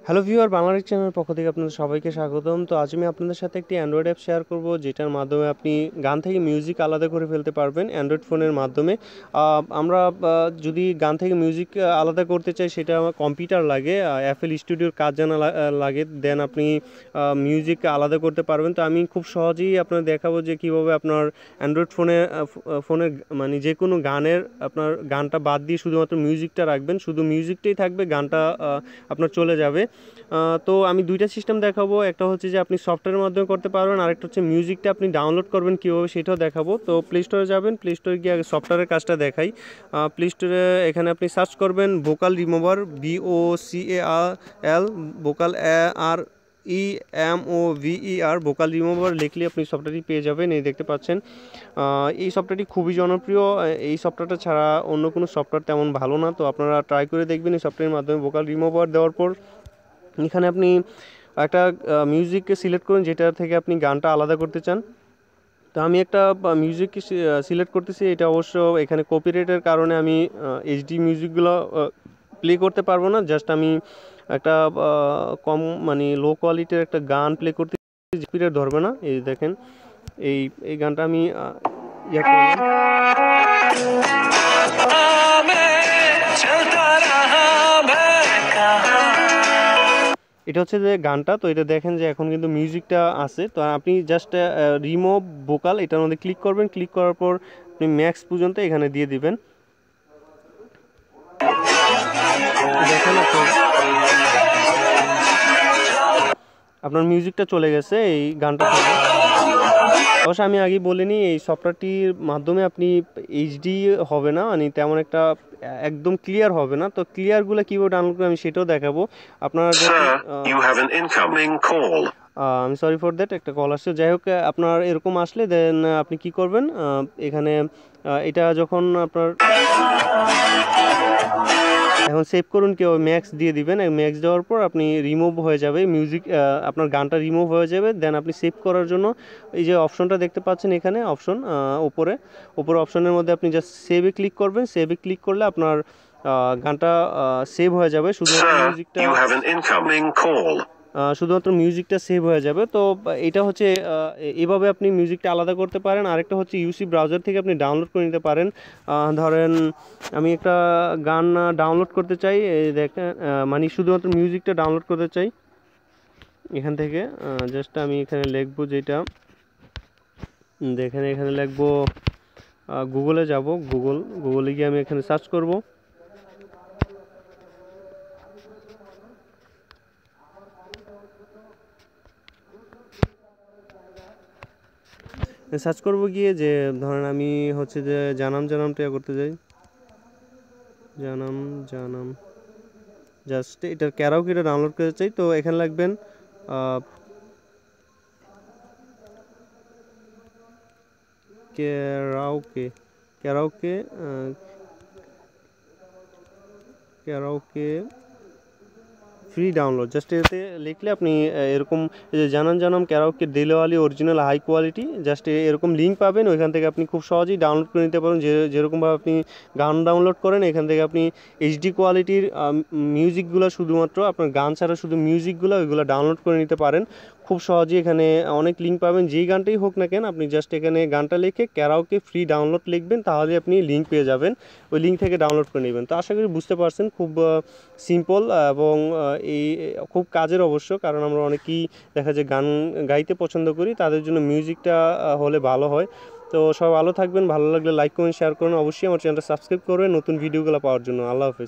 Hello viewer, Bangladesh চ্যানেলের পক্ষ থেকে আপনাদের সবাইকে স্বাগতম। তো আজ আমি আপনাদের সাথে একটি অ্যান্ড্রয়েড অ্যাপ শেয়ার করব, যেটার মাধ্যমে আপনি গান থেকে মিউজিক আলাদা করে ফেলতে পারবেন অ্যান্ড্রয়েড ফোনের মাধ্যমে। আমরা যদি গান থেকে মিউজিক আলাদা করতে চাই, সেটা আমার কম্পিউটার লাগে, এফএল স্টুডিওর কাজ জানা লাগে, দেন আপনি মিউজিক আলাদা করতে পারবেন। তো আমি খুব সহজেই আপনার দেখাবো যে কীভাবে আপনার অ্যান্ড্রয়েড ফোনের মানে যে কোনো গানের আপনার গানটা বাদ দিয়ে শুধুমাত্র মিউজিকটা রাখবেন, শুধু মিউজিকটাই থাকবে, গানটা আপনার চলে যাবে। তো আমি দুইটা সিস্টেম দেখাবো, একটা হচ্ছে যে আপনি সফটওয়্যারের মাধ্যমে করতে পারবেন, আরেকটা হচ্ছে মিউজিকটা আপনি ডাউনলোড করবেন কীভাবে সেটাও দেখাবো। তো প্লে স্টোরে যাবেন, প্লে স্টোরে গিয়ে আগে সফটওয়্যারের কাজটা দেখাই। প্লে স্টোরে এখানে আপনি সার্চ করবেন vocal remover, VOCAL, vocal REMOVER, vocal remover লিখলে আপনি সফটওয়্যারটি পেয়ে যাবেন। এই দেখতে পাচ্ছেন, এই সফটওয়্যারটি খুবই জনপ্রিয়। এই সফটওয়্যারটা ছাড়া অন্য কোনো সফটওয়্যার তেমন ভালো না। তো আপনারা ট্রাই করে দেখবেন এই সফটওয়্যারের মাধ্যমে। ভোকাল রিমুভার দেওয়ার পর এখানে আপনি একটা মিউজিককে সিলেক্ট করুন, যেটা থেকে আপনি গানটা আলাদা করতে চান। তো আমি একটা মিউজিককে সিলেক্ট করতেছি। এটা অবশ্য এখানে কপিরাইটের কারণে আমি এইচডি মিউজিকগুলো প্লে করতে পারবো না। জাস্ট আমি একটা কম মানে লো কোয়ালিটির একটা গান প্লে করতে, কপিরাইট ধরবে না। এই দেখেন, এই গানটা আমি ইয়া করলাম। এটা হচ্ছে যে গানটা। তো এটা দেখেন যে এখন কিন্তু মিউজিকটা আছে। তো আপনি জাস্ট রিমুভ ভোকাল এটার মধ্যে ক্লিক করবেন, ক্লিক করার পর আপনি ম্যাক্স পর্যন্ত এখানে দিয়ে দিবেন। দেখেন আপনার মিউজিকটা চলে গেছে এই গানটা থেকে। অবশ্য আমি আগেই বলিনি, এই সফটওয়্যারটির মাধ্যমে আপনি এইচডি হবে না, মানে তেমন একটা একদম ক্লিয়ার হবে না। তো ক্লিয়ারগুলো কীভাবে ডাউনলোড করবেন আমি সেটাও দেখাবো। আপনারা আমি সরি ফর দ্যাট, একটা কল আসছে। যাই হোক, আপনার এরকম আসলে দেন আপনি কি করবেন, এখানে এটা যখন আপনার এখন সেভ করুন, কেউ ম্যাক্স দিয়ে দিবেন। ম্যাক্স দেওয়ার পর আপনি রিমুভ হয়ে যাবে মিউজিক, আপনার গানটা রিমুভ হয়ে যাবে। দেন আপনি সেভ করার জন্য এই যে অপশনটা দেখতে পাচ্ছেন এখানে অপশন, উপরে অপশনের মধ্যে আপনি জাস্ট সেভে ক্লিক করবেন। সেভে ক্লিক করলে আপনার গানটা সেভ হয়ে যাবে, শুধুমাত্র মিউজিকটা সেভ হয়ে যাবে। তো এটা হচ্ছে এভাবে আপনি মিউজিকটা আলাদা করতে পারেন। আরেকটা হচ্ছে ইউসি ব্রাউজার থেকে আপনি ডাউনলোড করে নিতে পারেন। ধরেন আমি একটা গান ডাউনলোড করতে চাই, দেখেন মানে শুধুমাত্র মিউজিকটা ডাউনলোড করতে চাই। এখান থেকে জাস্ট আমি এখানে লিখবো, যেটা দেখেন এখানে লিখবো, গুগলে যাব, গুগলে গিয়ে আমি এখানে সার্চ করব। সার্চ করব গিয়ে, যে ধরেন আমি হচ্ছে যে জানামটা করতে যাই, জানাম জাস্ট এটার ক্যারাওকেটা ডাউনলোড করতে চাই। তো এখানে লাগবেন ক্যারাওকে ফ্রি ডাউনলোড। জাস্ট এতে লিখলে আপনি এরকম Janam karaoke Dilwali original high quality, just এরকম লিঙ্ক পাবেন। ওইখান থেকে আপনি খুব সহজেই ডাউনলোড করে নিতে পারেন। যেরকমভাবে আপনি গান ডাউনলোড করেন, এখান থেকে আপনি এইচডি কোয়ালিটির মিউজিকগুলো, শুধুমাত্র আপনার গান ছাড়া শুধু মিউজিকগুলো ওইগুলো ডাউনলোড করে নিতে পারেন খুব সহজেই। এখানে অনেক লিঙ্ক পাবেন, যেই গানটাই হোক না কেন, আপনি জাস্ট এখানে গানটা লিখে ক্যারাওকে ফ্রি ডাউনলোড লিখবেন, তাহলে আপনি লিঙ্ক পেয়ে যাবেন, ওই লিঙ্ক থেকে ডাউনলোড করে নেবেন। তো আশা করি বুঝতে পারছেন, খুব সিম্পল এবং এই খুব কাজের অবশ্য, কারণ আমরা অনেকেই দেখা যায় গান গাইতে পছন্দ করি, তাদের জন্য মিউজিকটা হলে ভালো হয়। তো সব ভালো থাকবেন, ভালো লাগলে লাইক কমেন্ট শেয়ার করুন, অবশ্যই আমার চ্যানেলটা সাবস্ক্রাইব করবেন নতুন ভিডিওগুলো পাওয়ার জন্য। আল্লাহ হাফেজ।